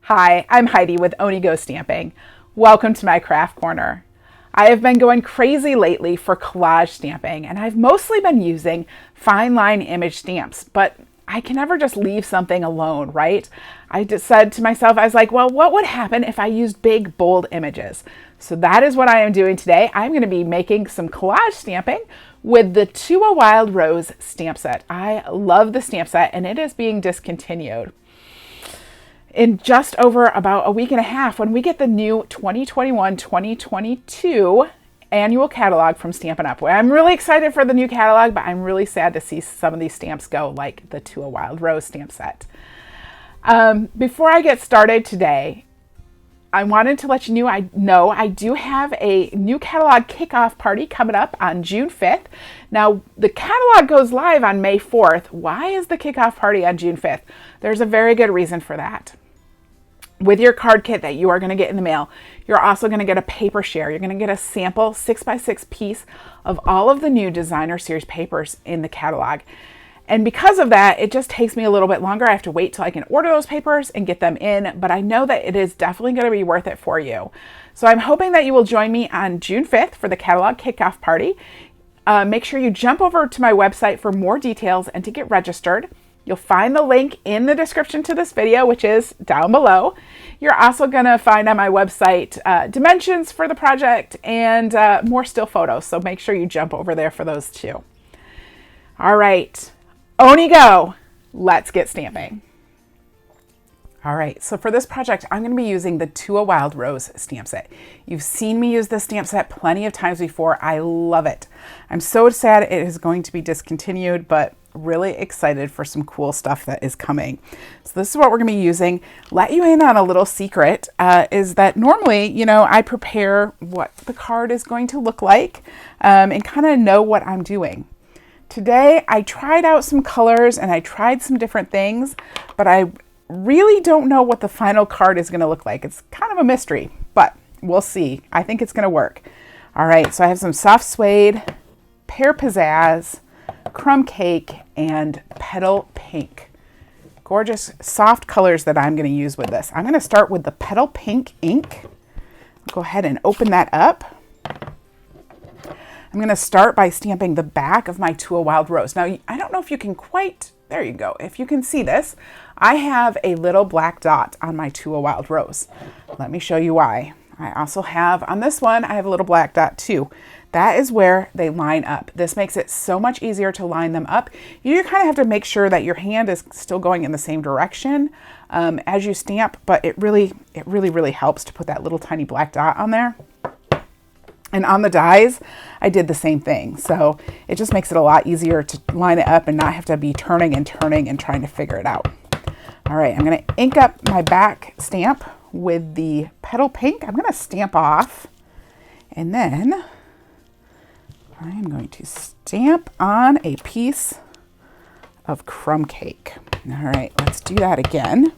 Hi, I'm Heidi with Onigo Stamping. Welcome to my craft corner. I have been going crazy lately for collage stamping, and I've mostly been using fine line image stamps, but I can never just leave something alone, right? I just said to myself, I was like, well, what would happen if I used big, bold images? So that is what I am doing today. I'm going to be making some collage stamping with the To a Wild Rose stamp set. I love the stamp set, and it is being discontinued in just over about a week and a half when we get the new 2021-2022 annual catalog from Stampin' Up. I'm really excited for the new catalog, but I'm really sad to see some of these stamps go, like the To a Wild Rose stamp set. Before I get started today, I wanted to let you know I do have a new catalog kickoff party coming up on June 5th. Now, the catalog goes live on May 4th. Why is the kickoff party on June 5th? There's a very good reason for that. With your card kit that you are going to get in the mail, you're also going to get a paper share. You're going to get a sample 6x6 piece of all of the new designer series papers in the catalog. And because of that, it just takes me a little bit longer. I have to wait till I can order those papers and get them in, but I know that it is definitely going to be worth it for you. So I'm hoping that you will join me on June 5th for the catalog kickoff party. Make sure you jump over to my website for more details and to get registered. You'll find the link in the description to this video, which is down below. You're also going to find on my website dimensions for the project and more still photos. So make sure you jump over there for those too. All right, Onigo, let's get stamping. All right, so for this project, I'm going to be using the To a Wild Rose stamp set. You've seen me use this stamp set plenty of times before. I love it. I'm so sad it is going to be discontinued, but really excited for some cool stuff that is coming. So this is what we're going to be using. Let you in on a little secret is that normally, I prepare what the card is going to look like and kind of know what I'm doing. Today, I tried out some colors and I tried some different things, but I really don't know what the final card is going to look like. It's kind of a mystery, but we'll see. I think it's going to work. All right, so I have some soft suede, pear pizzazz, crumb cake, and petal pink. Gorgeous soft colors that I'm going to use with this. I'm going to start with the petal pink ink. I'll go ahead and open that up. I'm going to start by stamping the back of my To a Wild Rose. Now, I don't know if you can quite, there you go. If you can see this, I have a little black dot on my To a Wild Rose. Let me show you why. I also have, on this one, I have a little black dot too. That is where they line up. This makes it so much easier to line them up. You kind of have to make sure that your hand is still going in the same direction as you stamp, but it really helps to put that little tiny black dot on there. And on the dies, I did the same thing. So it just makes it a lot easier to line it up and not have to be turning and trying to figure it out. All right, I'm going to ink up my back stamp with the petal pink. I'm going to stamp off, and then I'm going to stamp on a piece of crumb cake. All right, let's do that again.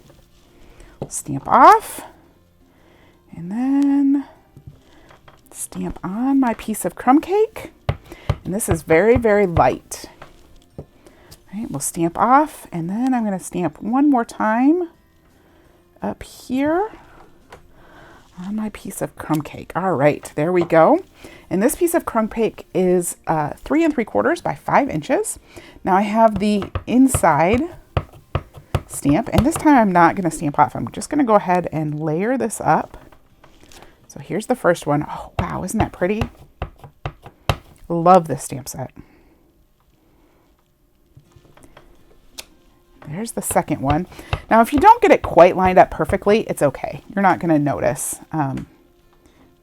Stamp off, and then stamp on my piece of crumb cake. And this is very, very light. All right, we'll stamp off, and then I'm going to stamp one more time up here on my piece of crumb cake. All right, there we go. And this piece of crumb cake is 3 3/4 by 5 inches. Now I have the inside stamp, and this time I'm not going to stamp off. I'm just going to go ahead and layer this up. So here's the first one. Oh, wow, isn't that pretty? Love this stamp set. There's the second one. Now, if you don't get it quite lined up perfectly, it's okay. You're not going to notice.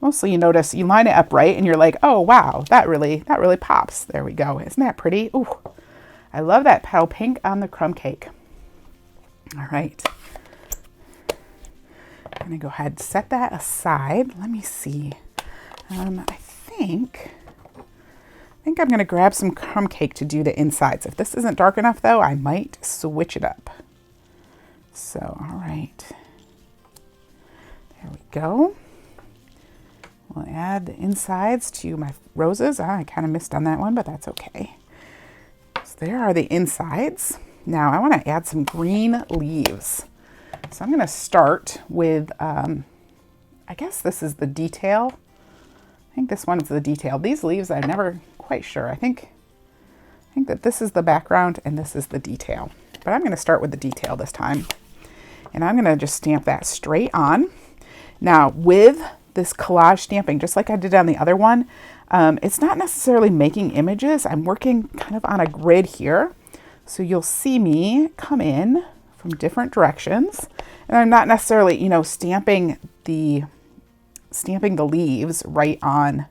Mostly you notice you line it up right and you're like, oh, wow, that really pops. There we go. Isn't that pretty? Ooh, I love that petal pink on the crumb cake. All right. I'm going to go ahead and set that aside. Let me see. I think I'm going to grab some crumb cake to do the insides. If this isn't dark enough, though, I might switch it up. So, all right. There we go. We'll add the insides to my roses. I kind of missed on that one, but that's okay. So there are the insides. Now I want to add some green leaves. So I'm going to start with, I guess this is the detail. I think this one's the detail. These leaves, I'm never quite sure. I think that this is the background and this is the detail. But I'm going to start with the detail this time. And I'm going to just stamp that straight on. Now, with this collage stamping, just like I did on the other one, it's not necessarily making images. I'm working kind of on a grid here. So you'll see me come in from different directions. And I'm not necessarily, you know, stamping the leaves right on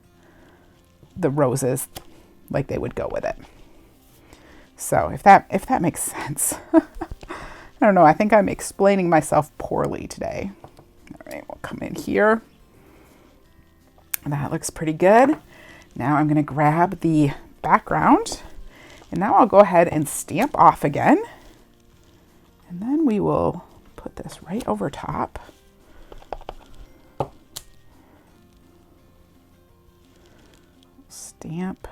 the roses like they would go with it. So if that makes sense. I don't know, I think I'm explaining myself poorly today. All right, we'll come in here. That looks pretty good. Now I'm going to grab the background, and now I'll go ahead and stamp off again. And then we will put this right over top. Stamp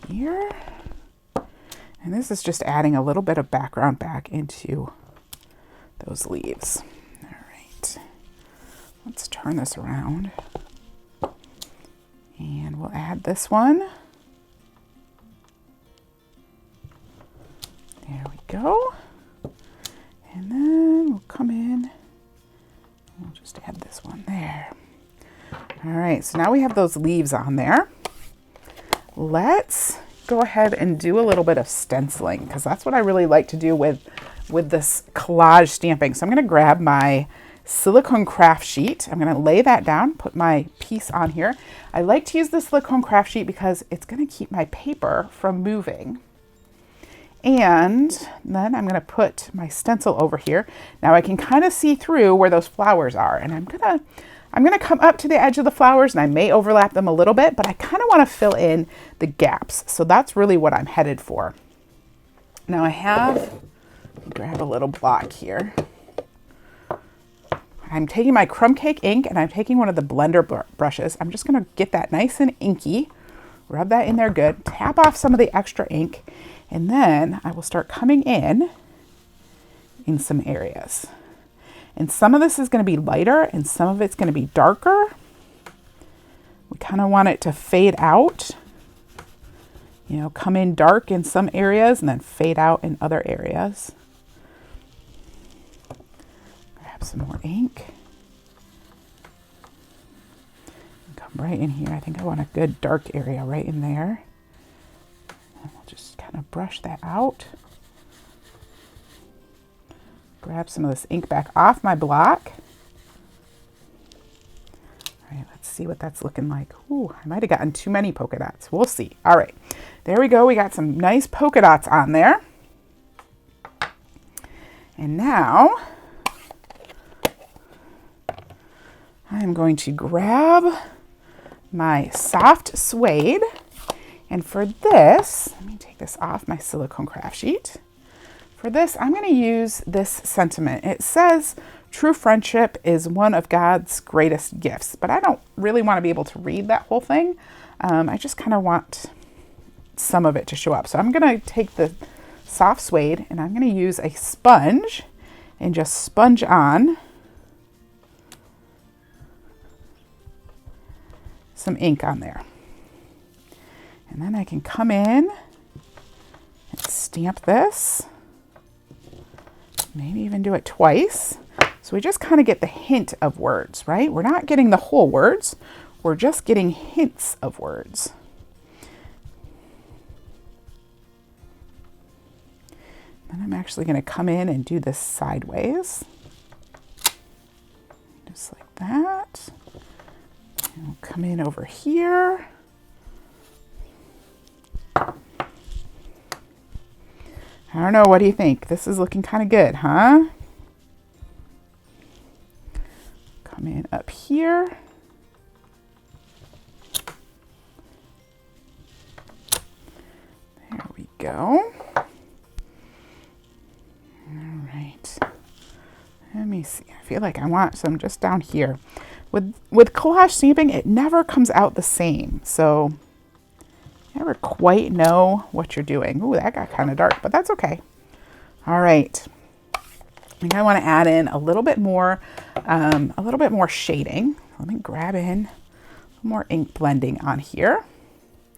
here. And this is just adding a little bit of background back into those leaves. All right, let's turn this around. And we'll add this one. There we go. And then we'll come in. We'll just add this one there. All right, so now we have those leaves on there. Let's go ahead and do a little bit of stenciling, because that's what I really like to do with this collage stamping. So I'm going to grab my silicone craft sheet. I'm going to lay that down, put my piece on here. I like to use the silicone craft sheet because it's going to keep my paper from moving. And then I'm going to put my stencil over here. Now I can kind of see through where those flowers are, and I'm going to come up to the edge of the flowers, and I may overlap them a little bit, but I kind of want to fill in the gaps. So that's really what I'm headed for. Now I have, grab a little block here. I'm taking my crumb cake ink, and I'm taking one of the blender brushes. I'm just going to get that nice and inky, rub that in there good, tap off some of the extra ink, and then I will start coming in some areas. And some of this is going to be lighter and some of it's going to be darker. We kind of want it to fade out. You know, come in dark in some areas and then fade out in other areas. Grab some more ink. Come right in here. I think I want a good dark area right in there. And we'll just kind of brush that out. Grab some of this ink back off my block. All right, let's see what that's looking like. Ooh, I might have gotten too many polka dots. We'll see. All right, there we go. We got some nice polka dots on there. And now I'm going to grab my soft suede. And for this, let me take this off my silicone craft sheet. For this, I'm going to use this sentiment. It says, true friendship is one of God's greatest gifts, but I don't really want to be able to read that whole thing. I just kind of want some of it to show up. So I'm going to take the soft suede and I'm going to use a sponge and just sponge on some ink on there. And then I can come in and stamp this. Maybe even do it twice. So we just kind of get the hint of words, right? We're not getting the whole words. We're just getting hints of words. Then I'm actually going to come in and do this sideways. Just like that. And we'll come in over here. I don't know, what do you think? This is looking kind of good, huh? Come in up here. There we go. All right. Let me see. I feel like I want some just down here. With collage stamping, it never comes out the same. So you never quite know what you're doing. Ooh, that got kind of dark, but that's okay. All right. think I want to add in a little bit more shading. Let me grab in more ink blending on here.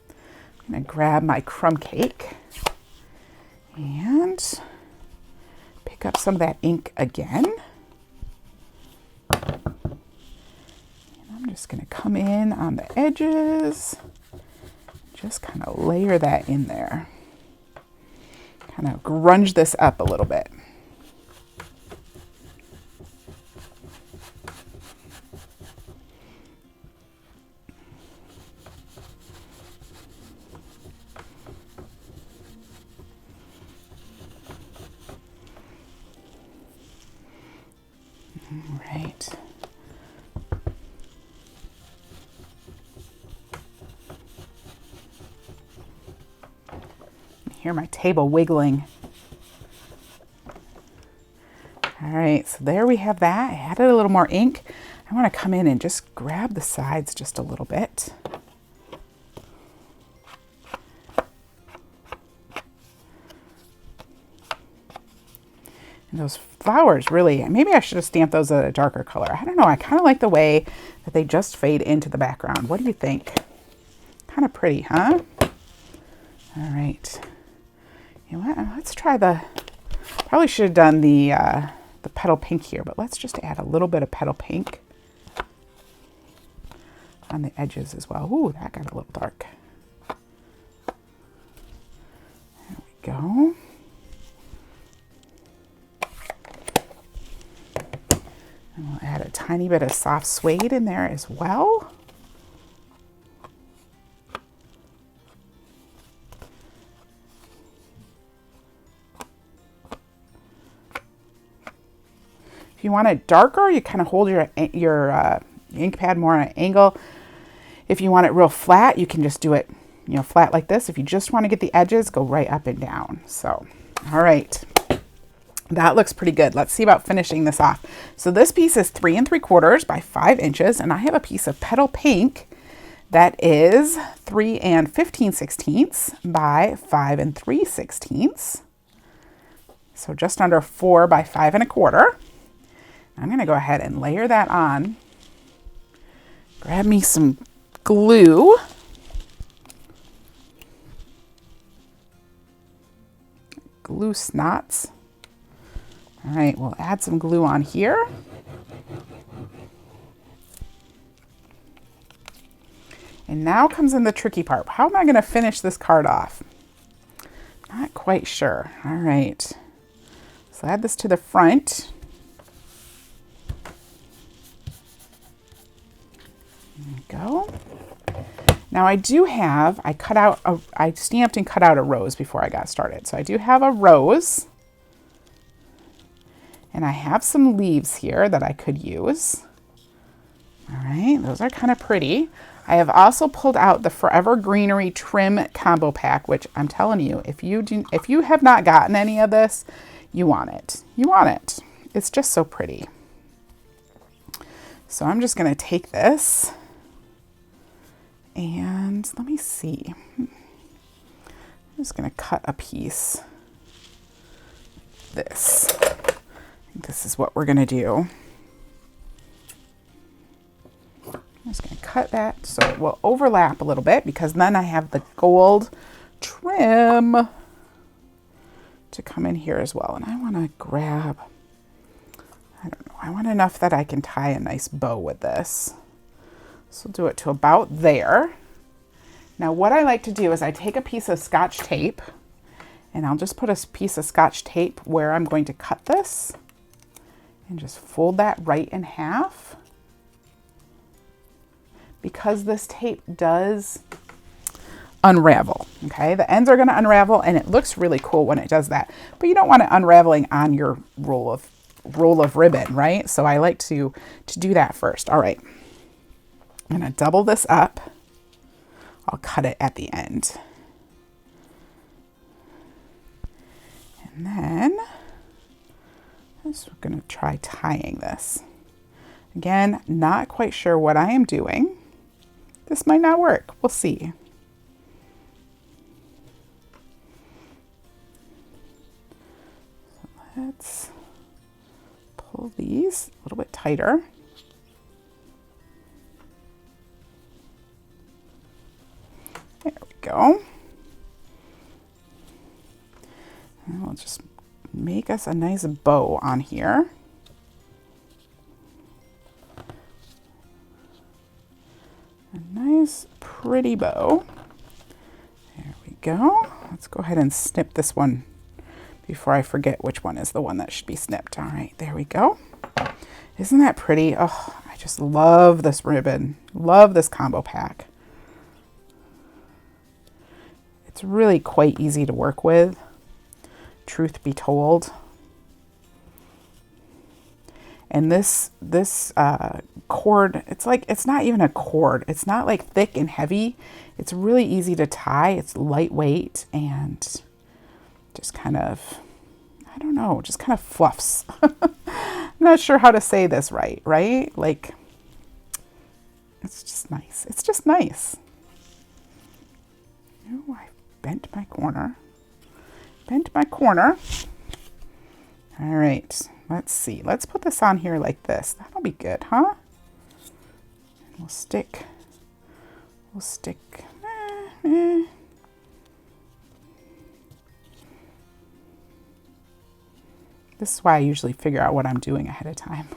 I'm going to grab my crumb cake and pick up some of that ink again. And I'm just going to come in on the edges, just kind of layer that in there. Kind of grunge this up a little bit. All right. Hear my table wiggling. All right, so there we have that. I added a little more ink. I want to come in and just grab the sides just a little bit. And those flowers really, maybe I should have stamped those a darker color. I don't know, I kind of like the way that they just fade into the background. What do you think? Kind of pretty, huh? All right. You know what? Let's try probably should have done the petal pink here, but let's just add a little bit of petal pink on the edges as well. Ooh, that got a little dark. There we go. And we'll add a tiny bit of soft suede in there as well. If you want it darker, you kind of hold your ink pad more on an angle. If you want it real flat, you can just do it, flat like this. If you just want to get the edges, go right up and down. So, all right. That looks pretty good. Let's see about finishing this off. So this piece is 3 3/4 by 5 inches, and I have a piece of petal pink that is 3 15/16 by 5 3/16. So just under 4 by 5 1/4. I'm going to go ahead and layer that on. Grab me some glue. Glue snots. All right, we'll add some glue on here. And now comes in the tricky part. How am I going to finish this card off? Not quite sure. All right. So add this to the front. There we go. Now I stamped and cut out a rose before I got started. So I do have a rose. And I have some leaves here that I could use. All right, those are kind of pretty. I have also pulled out the Forever Greenery Trim Combo Pack, which I'm telling you, if you have not gotten any of this, you want it. You want it. It's just so pretty. So I'm just going to take this and let me see. I'm just going to cut a piece. This is what we're going to do. I'm just going to cut that so it will overlap a little bit, because then I have the gold trim to come in here as well. And I want to grab, I don't know, I want enough that I can tie a nice bow with this. So we'll do it to about there. Now what I like to do is I take a piece of Scotch tape, and I'll just put a piece of Scotch tape where I'm going to cut this, and just fold that right in half. Because this tape does unravel, okay? The ends are going to unravel, and it looks really cool when it does that. But you don't want it unraveling on your roll of ribbon, right? So I like to do that first. All right. I'm going to double this up. I'll cut it at the end. And then we're going to try tying this. Again, not quite sure what I am doing. This might not work. We'll see. So let's pull these a little bit tighter. There we go. And we'll just make us a nice bow on here. A nice pretty bow. There we go. Let's go ahead and snip this one before I forget which one is the one that should be snipped. All right, there we go. Isn't that pretty? Oh, I just love this ribbon. Love this combo pack. It's really quite easy to work with, truth be told. And this cord, it's not even a cord. It's not like thick and heavy. It's really easy to tie. It's lightweight and just kind of, I don't know, just kind of fluffs. I'm not sure how to say this right? Like, it's just nice. It's just nice. Oh, I bent my corner. All right, let's see. Let's put this on here like this. That'll be good, huh? And we'll stick. This is why I usually figure out what I'm doing ahead of time.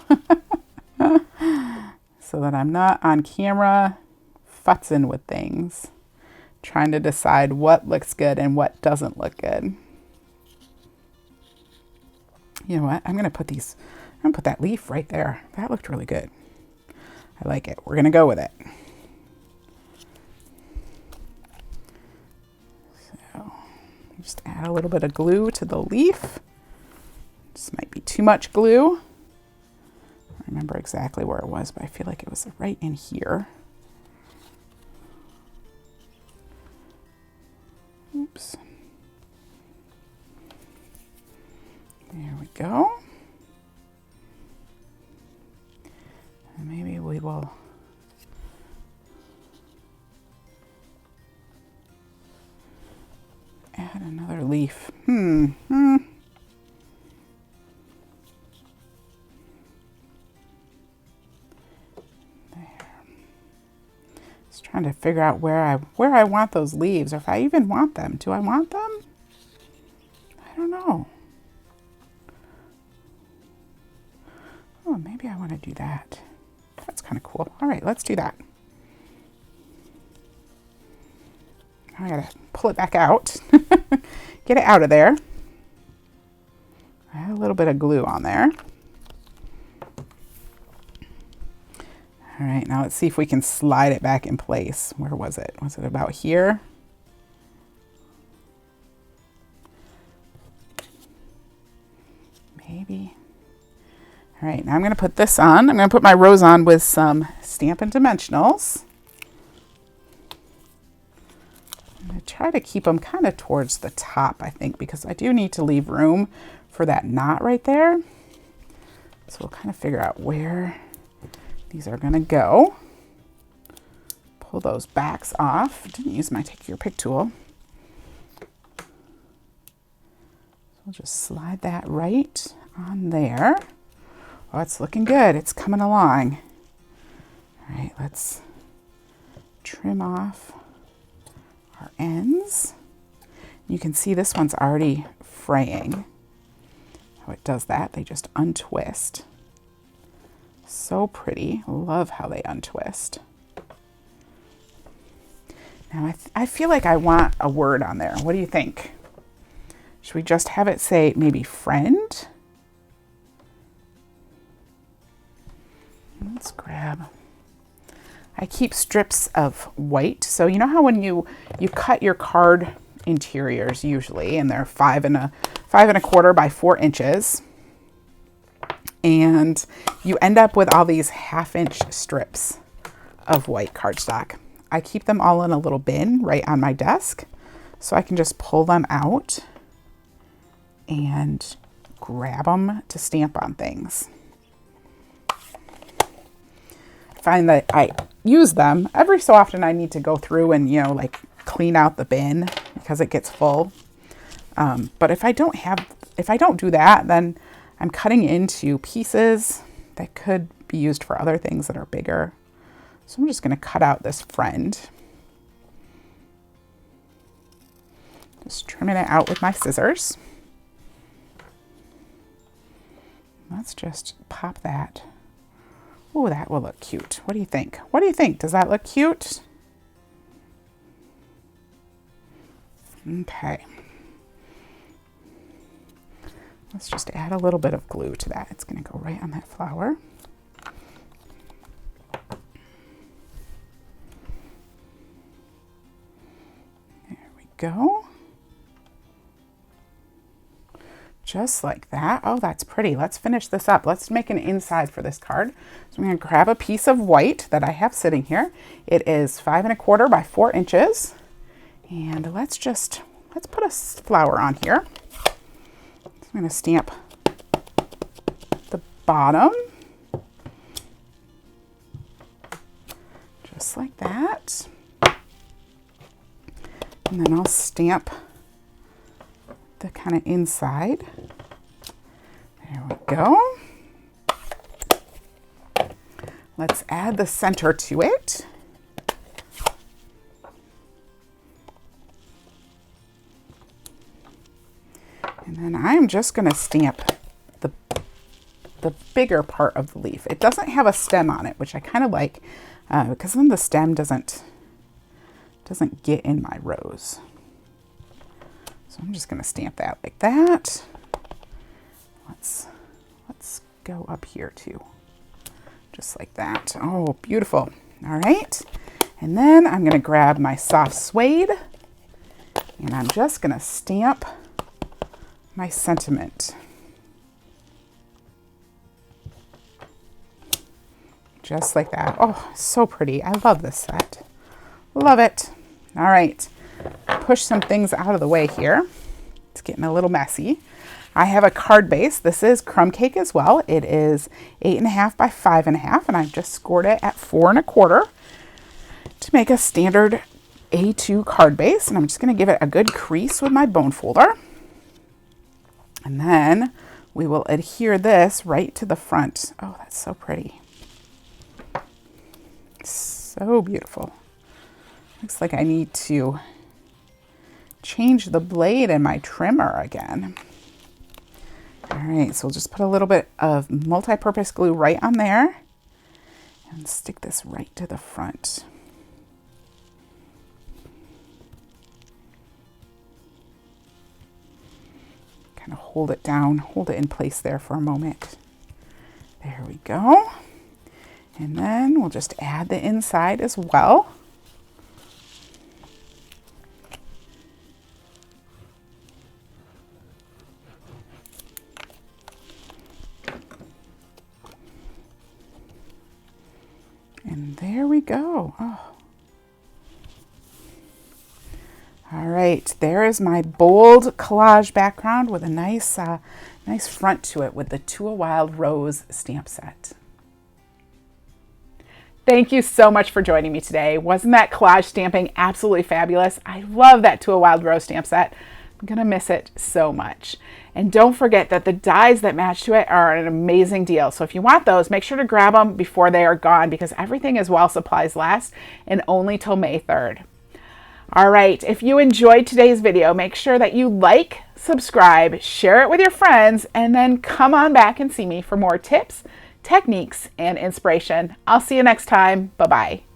So that I'm not on camera futzing with things, trying to decide what looks good and what doesn't look good. You know what? I'm going to put that leaf right there. That looked really good. I like it. We're going to go with it. So just add a little bit of glue to the leaf. This might be too much glue. I don't remember exactly where it was, but I feel like it was right in here. Oops. There we go. And maybe we will add another leaf. There. Just trying to figure out where I want those leaves, or if I even want them. Do I want them? I don't know. Oh, maybe I want to do that. That's kind of cool. All right, let's do that. I gotta pull it back out. Get it out of there. I have a little bit of glue on there. All right, now let's see if we can slide it back in place. Where was it? Was it about here? Maybe. All right, now I'm going to put this on. I'm going to put my rose on with some Stampin' Dimensionals. I'm going to try to keep them kind of towards the top, I think, because I do need to leave room for that knot right there. So we'll kind of figure out where these are going to go. Pull those backs off. Didn't use my Take Your Pick tool. So we'll just slide that right on there. Oh, it's looking good. It's coming along. All right, let's trim off our ends. You can see this one's already fraying. How it does that, they just untwist. So pretty. Love how they untwist. Now I feel like I want a word on there. What do you think? Should we just have it say maybe friend? Let's grab. I keep strips of white. So you know how when you cut your card interiors usually, and they're 5 1/4 by 4 inches, and you end up with all these 1/2-inch strips of white cardstock. I keep them all in a little bin right on my desk, so I can just pull them out and grab them to stamp on things. Find that I use them every so often. I need to go through and, you know, like clean out the bin because it gets full. But if I don't do that, then I'm cutting into pieces that could be used for other things that are bigger. So I'm just going to cut out this friend. Just trimming it out with my scissors. Let's just pop that. Oh, that will look cute. What do you think? What do you think? Does that look cute? Okay. Let's just add a little bit of glue to that. It's going to go right on that flower. There we go. Just like that. Oh, that's pretty. Let's finish this up. Let's make an inside for this card. So I'm going to grab a piece of white that I have sitting here. It is 5 1/4 by 4 inches. And let's put a flower on here. So I'm going to stamp the bottom. Just like that. And then I'll stamp the kind of inside. There we go. Let's add the center to it. And then I'm just going to stamp the bigger part of the leaf. It doesn't have a stem on it, which I kind of like because then the stem doesn't get in my rose. So I'm just going to stamp that like that. Let's go up here too. Just like that. Oh, beautiful. All right. And then I'm going to grab my soft suede and I'm just going to stamp my sentiment. Just like that. Oh, so pretty. I love this set. Love it. All right. Push some things out of the way here. It's getting a little messy. I have a card base. This is crumb cake as well. It is 8 1/2 by 5 1/2, and I've just scored it at 4 1/4 to make a standard A2 card base. And I'm just going to give it a good crease with my bone folder. And then we will adhere this right to the front. Oh, that's so pretty. So beautiful. Looks like I need to change the blade in my trimmer again. All right, so we'll just put a little bit of multi-purpose glue right on there and stick this right to the front. Kind of hold it down, hold it in place there for a moment. There we go. And then we'll just add the inside as well. And there we go. Oh. All right, there is my bold collage background with a nice front to it with the To a Wild Rose stamp set. Thank you so much for joining me today. Wasn't that collage stamping absolutely fabulous? I love that To a Wild Rose stamp set. I'm gonna miss it so much. And don't forget that the dies that match to it are an amazing deal. So if you want those, make sure to grab them before they are gone because everything is while supplies last and only till May 3rd. All right, if you enjoyed today's video, make sure that you like, subscribe, share it with your friends, and then come on back and see me for more tips, techniques, and inspiration. I'll see you next time. Bye-bye.